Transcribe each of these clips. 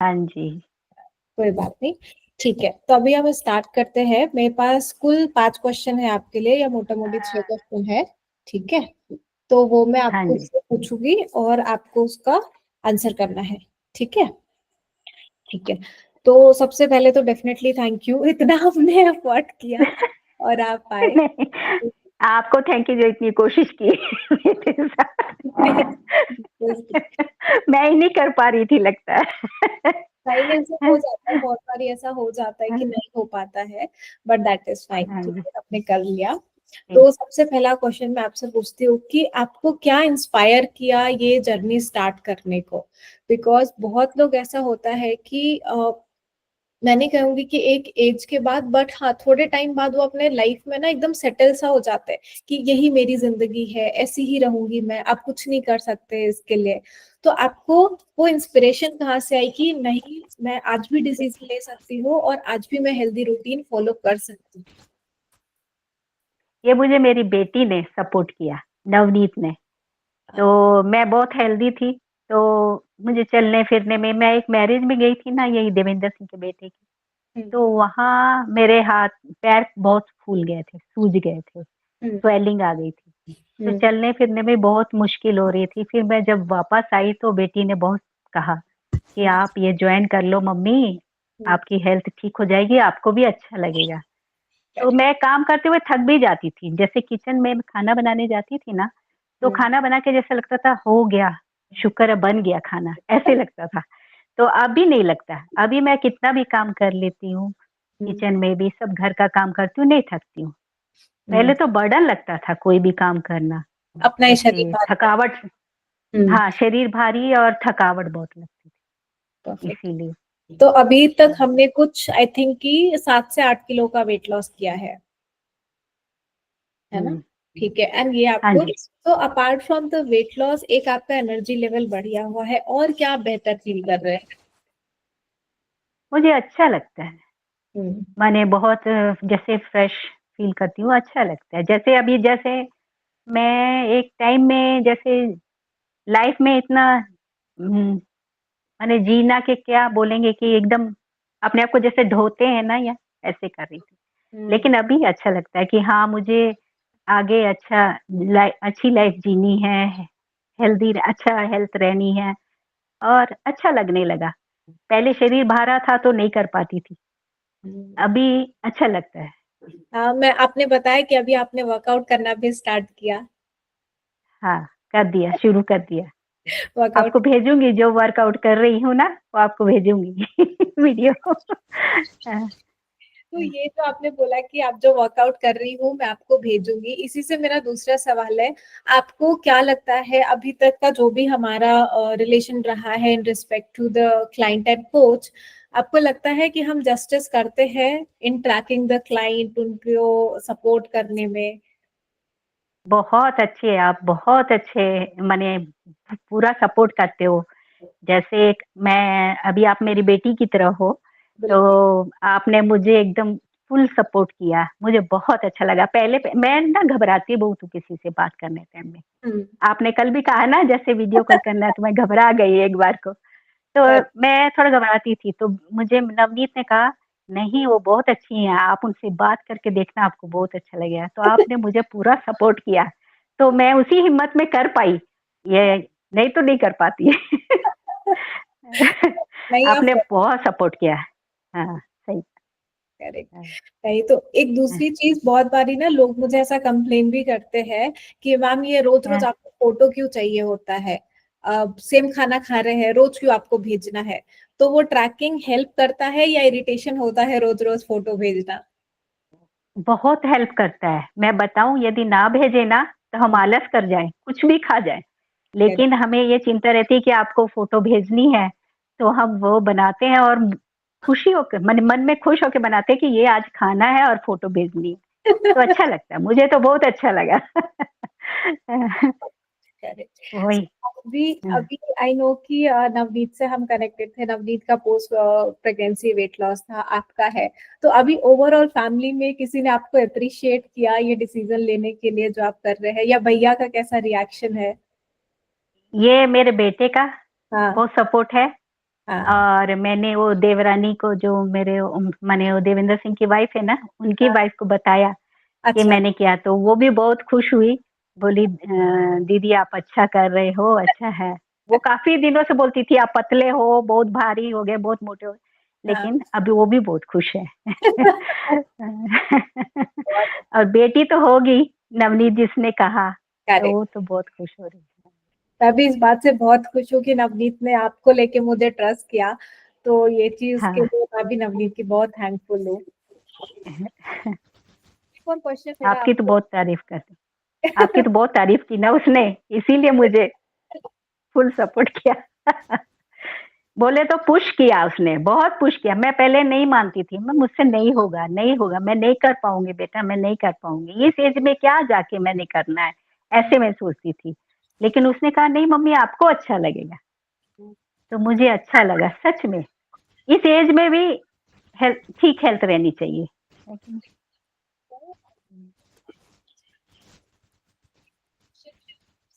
हाँ जी। कोई बात नहीं। ठीक है, तो अभी हम स्टार्ट करते हैं। मेरे पास कुल 5 क्वेश्चन है आपके लिए, या मोटा मोटी 6 क्वेश्चन है। ठीक है, तो वो मैं हाँ आपको जी। उससे पूछूंगी और आपको उसका आंसर करना है। ठीक है। ठीक है, तो सबसे पहले तो डेफिनेटली थैंक यू, इतना हमने एफर्ट किया और आप आए। नहीं, आपको थैंक यू जो इतनी कोशिश की मेरे साथ। मैं ही नहीं कर पा रही थी लगता है। नहीं, ऐसा हो जाता है, बहुत बार ऐसा हो जाता है कि नहीं हो पाता है, बट दैट इज फाइन। हाँ ठीक जी। है, आपने कर लिया। तो सबसे पहला क्वेश्चन मैं आपसे पूछती हूँ कि आपको क्या इंस्पायर किया ये जर्नी स्टार्ट करने को। बिकॉज बहुत लोग ऐसा होता है कि मैं नहीं कहूंगी कि एक एज के बाद, बट हाँ थोड़े टाइम बाद वो अपने लाइफ में ना एकदम सेटल सा हो जाते हैं कि यही मेरी जिंदगी है, ऐसी ही रहूंगी मैं, आप कुछ नहीं कर सकते इसके लिए। तो आपको वो इंस्पिरेशन कहाँ से आई कि नहीं, मैं आज भी डिसीजन ले सकती हूँ और आज भी मैं हेल्दी रूटीन फॉलो कर सकती हूँ। ये मुझे मेरी बेटी ने सपोर्ट किया, नवनीत ने। तो मैं बहुत हेल्दी थी, तो मुझे चलने फिरने में, मैं एक मैरिज में गई थी ना, यही देवेंद्र सिंह के बेटे की। हम्म। तो वहाँ मेरे हाथ पैर बहुत फूल गए थे, सूज गए थे, हम्म। स्वेलिंग आ गई थी। तो हम्म। चलने फिरने में बहुत मुश्किल हो रही थी। फिर मैं जब वापस आई तो बेटी ने बहुत कहा कि आप ये ज्वाइन कर लो मम्मी, आपकी हेल्थ ठीक हो जाएगी, आपको भी अच्छा लगेगा। तो मैं काम करते हुए थक भी जाती थी, जैसे किचन में खाना बनाने जाती थी ना, तो खाना बना के जैसे लगता था हो गया, शुक्र है बन गया खाना, ऐसे लगता था। तो अभी नहीं लगता, अभी मैं कितना भी काम कर लेती हूँ, किचन में भी सब घर का काम करती हूँ, नहीं थकती हूँ। पहले तो बर्डन लगता था कोई भी काम करना, अपना ही शरीर ऐसे भारी थकावट। है। हाँ, शरीर भारी और थकावट बहुत लगती थी, परफेक्ट। इसीलिए। तो अभी तक हमने कुछ आई थिंक कि 7 से 8 किलो का वेट लॉस किया है ना। हम्म। ठीक है, एंड ये हाँ आपको, जी। तो apart from the weight loss एक आपका एनर्जी लेवल बढ़िया हुआ है, और क्या आप बेहतर फील कर रहे हैं। मुझे अच्छा लगता है, हम्म। माने बहुत जैसे फ्रेश फील करती हूँ, अच्छा लगता है। जैसे अभी जैसे मैं एक टाइम में जैसे लाइफ में इतना माने जीना के क्या बोलेंगे कि एकदम अपने आप को जैसे ढोते हैं ना, या ऐसे कर रही थी। हम्म। लेकिन अभी अच्छा लगता है कि हाँ मुझे आगे अच्छी लाइफ जीनी है, हेल्दी अच्छा हेल्थ रहनी है, और अच्छा लगने लगा। पहले शरीर भारा था तो नहीं कर पाती थी, अभी अच्छा लगता है। हाँ, मैं आपने बताया कि अभी आपने वर्कआउट करना भी स्टार्ट किया। हाँ, कर दिया, शुरू कर दिया। वर्कआउट, आपको भेजूंगी, जो वर्कआउट कर रही हूँ ना, वो आपको भेजूंगी वीडियो। हाँ, तो ये जो आपने बोला कि आप जो वर्कआउट कर रही हूँ मैं आपको भेजूंगी, इसी से मेरा दूसरा सवाल है। आपको क्या लगता है अभी तक का जो भी हमारा रिलेशन रहा है in respect to the client and coach, आपको लगता है कि हम जस्टिस करते हैं इन ट्रैकिंग द क्लाइंट, उनको सपोर्ट करने में। बहुत अच्छे आप, बहुत अच्छे, माने पूरा सपोर्ट करते हो। जैसे मैं अभी, आप मेरी बेटी की तरह हो, तो बिल्कुल। आपने मुझे एकदम फुल सपोर्ट किया, मुझे बहुत अच्छा लगा। पहले मैं ना घबराती बहुत हूँ किसी से बात करने टाइम में। हम्म। आपने कल भी कहा ना जैसे वीडियो कॉल करना है, तो मैं घबरा गई एक बार को। तो मैं थोड़ा घबराती थी, तो मुझे नवनीत ने कहा नहीं वो बहुत अच्छी हैं, आप उनसे बात करके देखना, आपको बहुत अच्छा लगेगा। तो आपने मुझे पूरा सपोर्ट किया, तो मैं उसी हिम्मत में कर पाई, ये नहीं तो नहीं कर पाती। नहीं आप आपने बहुत सपोर्ट किया। हाँ, सही। करेक्ट। हाँ, नहीं तो एक हाँ, दूसरी चीज, बहुत बारी ना लोग मुझे ऐसा कंप्लेन भी करते हैं कि मैम ये रोज रोज हाँ। आपको फोटो क्यों चाहिए होता है, सेम खाना खा रहे हैं रोज क्यों आपको भेजना है। तो वो ट्रैकिंग हेल्प करता है या इरिटेशन होता है रोज रोज फोटो भेजना। बहुत हेल्प करता है। मैं बताऊं, यदि ना भेजे ना, तो हम आलस कर जाएं, कुछ भी खा जाएं, Correct. लेकिन हमें ये चिंता रहती है कि आपको फोटो भेजनी है, तो हम वो बनाते हैं, और खुशी होकर मन में खुश होकर बनाते हैं कि ये आज खाना है और फोटो भेजनी है। तो अच्छा लगता है, मुझे तो बहुत अच्छा लगा। करेक्ट। वही। अभी हाँ। अभी आई नो कि नवनीत से हम कनेक्टेड थे, नवनीत का पोस्ट प्रेगनेंसी वेट लॉस था, आपका है। तो अभी ओवरऑल फैमिली में किसी ने आपको अप्रिशिएट किया ये डिसीजन लेने के लिए जो आप कर रहे हैं, या भैया का कैसा रिएक्शन है। ये मेरे बेटे का हाँ। बहुत सपोर्ट है, हाँ। और मैंने वो देवरानी को, जो मेरे माने वो देवेंद्र सिंह की वाइफ है ना, उनकी हाँ, वाइफ को बताया कि अच्छा। मैंने किया, तो वो भी बहुत खुश हुई। बोली दीदी आप अच्छा कर रहे हो, अच्छा है। वो काफी दिनों से बोलती थी आप पतले हो, बहुत भारी हो गए, बहुत मोटे हो गए, हाँ। लेकिन अभी वो भी बहुत खुश है। बहुत और बेटी तो होगी, नवनीत जिसने कहा, तो करेक्ट। वो तो बहुत खुश हो रही है। मैं भी इस बात से बहुत खुश हूँ कि नवनीत ने आपको लेके मुझे ट्रस्ट किया, तो ये चीज के हाँ। लिए मैं भी नवनीत की बहुत थैंकफुल हूँ। एक और क्वेश्चन मेरा आपकी तो आपसे। बहुत तारीफ करती, आपकी तो बहुत तारीफ की ना उसने, इसीलिए मुझे फुल सपोर्ट किया। बोले तो पुश किया उसने, बहुत पुश किया। मैं पहले नहीं मानती थी, मैं मुझसे नहीं होगा, नहीं होगा, मैं नहीं कर पाऊंगी बेटा, मैं नहीं कर पाऊंगी, इस एज में क्या जाके मैंने करना है, ऐसे मैं सोचती थी। लेकिन उसने कहा नहीं मम्मी आपको अच्छा लगेगा, तो मुझे अच्छा लगा सच में। इस एज में भी हेल्थ, ठीक हेल्थ रहनी चाहिए, है कि नहीं?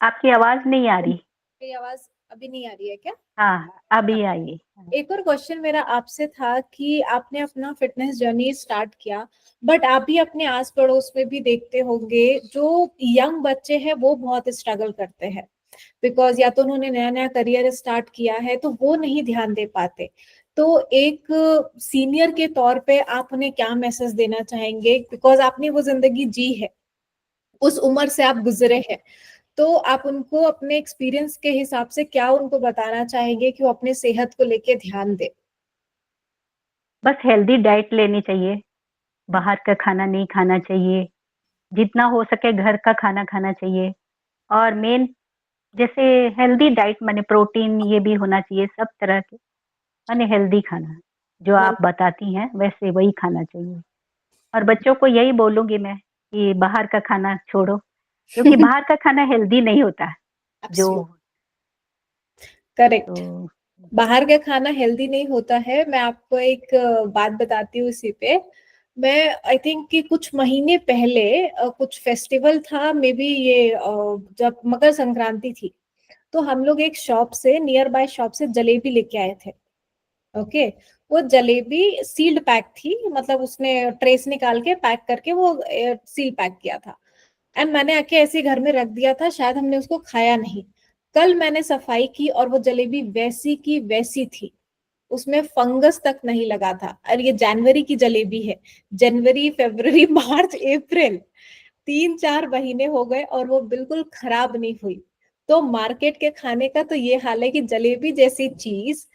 आपकी आवाज नहीं आ रही। मेरी आवाज अभी नहीं आ रही है क्या? हाँ अभी आई। एक और क्वेश्चन मेरा आपसे था कि आपने अपना फिटनेस जर्नी स्टार्ट किया, बट आप भी अपने आस पड़ोस में भी देखते होंगे जो यंग बच्चे हैं वो बहुत स्ट्रगल करते हैं, बिकॉज या तो उन्होंने नया नया करियर स्टार्ट किया है तो वो नहीं ध्यान दे पाते। तो एक सीनियर के तौर पे आप उन्हें क्या मैसेज देना चाहेंगे, बिकॉज आपने वो जिंदगी जी है, उस उम्र से आप गुजरे हैं, तो आप उनको अपने एक्सपीरियंस के हिसाब से क्या उनको बताना चाहेंगे कि वो अपने सेहत को लेके ध्यान दे? बस हेल्दी डाइट लेनी चाहिए, बाहर का खाना नहीं खाना चाहिए, जितना हो सके घर का खाना खाना चाहिए। और मेन जैसे हेल्दी डाइट माने प्रोटीन ये भी होना चाहिए, सब तरह के माने हेल्दी खाना जो आप बताती हैं वैसे वही खाना चाहिए। और बच्चों को यही बोलूंगी मैं कि बाहर का खाना छोड़ो, क्योंकि बाहर का खाना हेल्दी नहीं होता जो। करेक्ट। तो बाहर का खाना हेल्दी नहीं होता है। मैं आपको एक बात बताती हूँ इसी पे। मैं आई थिंक कि कुछ महीने पहले कुछ फेस्टिवल था, मे बी ये जब मकर संक्रांति थी, तो हम लोग एक शॉप से, नियर बाय शॉप से जलेबी लेके आए थे। ओके। वो जलेबी सील्ड पैक थी, मतलब उसने ट्रेस निकाल के पैक करके वो सील पैक किया था, एंड मैंने आके ऐसे ही घर में रख दिया था, शायद हमने उसको खाया नहीं। कल मैंने सफाई की और वो जलेबी वैसी की वैसी थी, उसमें फंगस तक नहीं लगा था। और ये जनवरी की जलेबी है, जनवरी फरवरी मार्च अप्रैल, 3-4 महीने हो गए और वो बिल्कुल खराब नहीं हुई। तो मार्केट के खाने का तो ये हाल है कि जलेबी जैसी चीज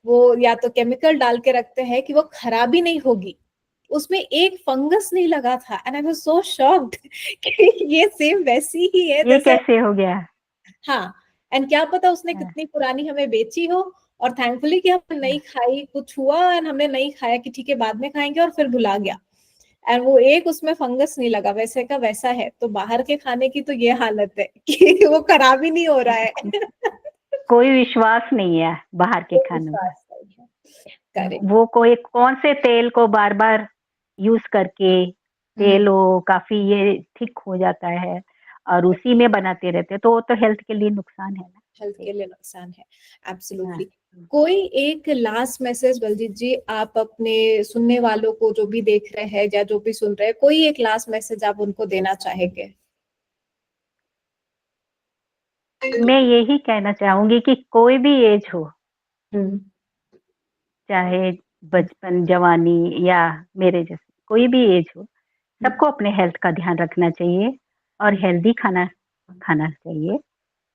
वो या तो केमिकल डाल के रखते हैं कि वो खराब ही नहीं होगी, उसमें एक फंगस नहीं लगा था, and I was so shocked कि ये सेम वैसी ही है ये जैसे। कैसे हो गया? हाँ। एंड क्या पता उसने हाँ, कितनी पुरानी हमें बेची हो, और थैंकफुली कि हमने नहीं हाँ। खाई, कुछ हुआ एंड हमने नहीं खाया कि ठीक है बाद में खाएंगे, और फिर भुला गया, एंड वो एक उसमें फंगस नहीं लगा, वैसे का वैसा है। तो बाहर के खाने की तो ये हालत है कि वो खराब ही नहीं हो रहा है। कोई विश्वास नहीं है बाहर के कोई खानों का। विश्वास नहीं है। करेक्ट। वो कोई कौन से तेल को बार बार यूज करके, तेल वो काफी ये थिक हो जाता है और उसी में बनाते रहते हैं, तो वो तो हेल्थ के लिए नुकसान है ना। हेल्थ के लिए नुकसान है। हाँ। एब्सोल्युटली। कोई एक लास्ट मैसेज बलजीत जी आप अपने सुनने वालों को, जो भी देख रहे हैं या जो भी सुन रहे हैं, कोई एक लास्ट मैसेज आप उनको देना चाहेंगे? मैं यही कहना चाहूंगी कि कोई भी एज हो, हम्म। चाहे बचपन जवानी या मेरे जैसे कोई भी एज हो, सबको अपने हेल्थ का ध्यान रखना चाहिए और हेल्दी खाना खाना चाहिए,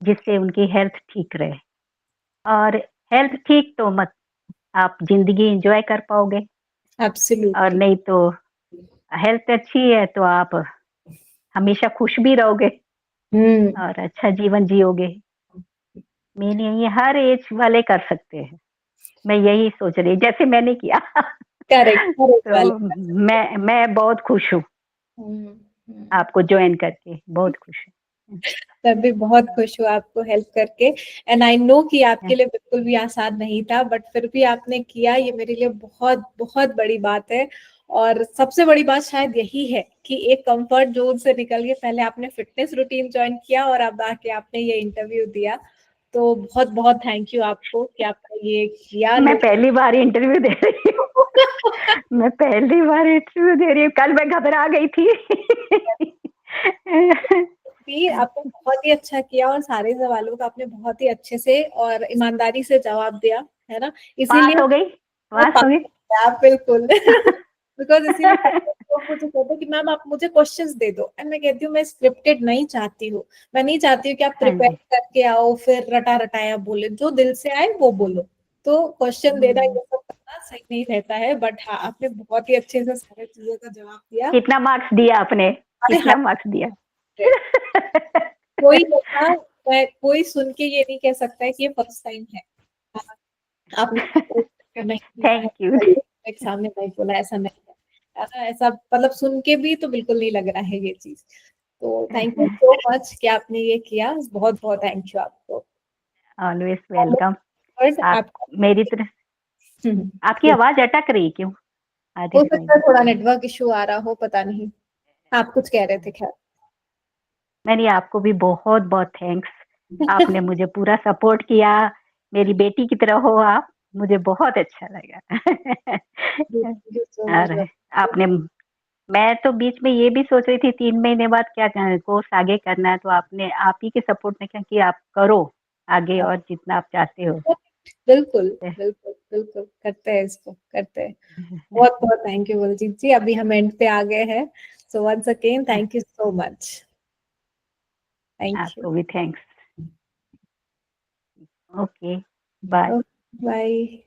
जिससे उनकी हेल्थ ठीक रहे। और हेल्थ ठीक तो मत आप जिंदगी एंजॉय कर पाओगे, और एब्सोल्युटली। नहीं तो हेल्थ अच्छी है तो आप हमेशा खुश भी रहोगे हम्म। और अच्छा जीवन जियोगे। मेन यही है, हर एज वाले कर सकते हैं। मैं यही सोच रही जैसे मैंने किया। करेक्ट, करेक्ट वाले। तो मैं बहुत खुश हूँ हम्म। आपको ज्वाइन करके, बहुत खुश हूँ। मैं भी बहुत खुश हूँ आपको हेल्प करके, एंड आई नो कि आपके लिए बिल्कुल भी आसान नहीं था, बट फिर भी आपने किया, ये मेरे लिए बहुत बहुत बड़ी बात है। और सबसे बड़ी बात शायद यही है कि एक कंफर्ट जोन से निकल के पहले आपने फिटनेस रूटीन ज्वाइन किया और अब आके आपने ये इंटरव्यू दिया। तो बहुत बहुत थैंक यू आपको कि आपने ये किया। मैं पहली बार इंटरव्यू दे रही हूँ। मैं पहली बार इंटरव्यू दे रही हूँ, कल मैं घबरा गई थी। आपने बहुत ही अच्छा किया और सारे सवालों का आपने बहुत ही अच्छे से और ईमानदारी से जवाब दिया, है ना, पास इसीलिए हो गई, पास हो गई। आप बिल्कुल बिकॉज इसीलिए तो मुझे कहते हैं कि मैम आप मुझे क्वेश्चंस दे दो, एंड मैं कहती हूँ मैं स्क्रिप्टेड नहीं चाहती हूँ, मैं नहीं चाहती हूँ कि आप हाँ प्रिपेयर जी। करके आओ फिर रटा रटाया बोले, जो दिल से आए वो बोलो। तो क्वेश्चन देना ये सब करना सही नहीं रहता है, बट हाँ आपने बहुत ही अच्छे से सारी चीजों का जवाब दिया। कितना मार्क्स दिया आपने, अरे कितना मार्क्स दिया? कोई ऐसा कोई सुन के ये नहीं कह सकता है कि ये फर्स्ट टाइम है, आपने नहीं किया है, थैंक यू। एक सामने नहीं बोला, ऐसा नहीं है, ऐसा ऐसा मतलब सुन के भी तो बिल्कुल नहीं लग रहा है ये चीज। तो थैंक यू सो मच कि आपने ये किया, बहुत बहुत थैंक यू आपको। Always welcome. आप आप मेरी तरफ, आपकी आवाज अटक रही क्यों? आ हो रही सकता है नहीं। थोड़ा नेटवर्क इशू आ रहा हो, पता नहीं, आप कुछ कह रहे थे खैर। नहीं, आपको भी बहुत बहुत थैंक्स। आपने मुझे पूरा सपोर्ट किया, मेरी बेटी की तरह हो आप, मुझे बहुत अच्छा लगा। Thank you so much. और आपने, मैं तो बीच में ये भी सोच रही थी 3 महीने बाद क्या कोर्स आगे करना है, तो आपने, आप ही के सपोर्ट में क्या कि आप करो आगे और जितना आप चाहते हो। बिल्कुल बिल्कुल बिल्कुल करते हैं, इसको करते हैं। बहुत बहुत थैंक यू बलजीत जी, अभी हम एंड पे आ गए हैं, so once again thank you so much. Thank you. आपको भी थैंक्स। Okay, bye. बाय।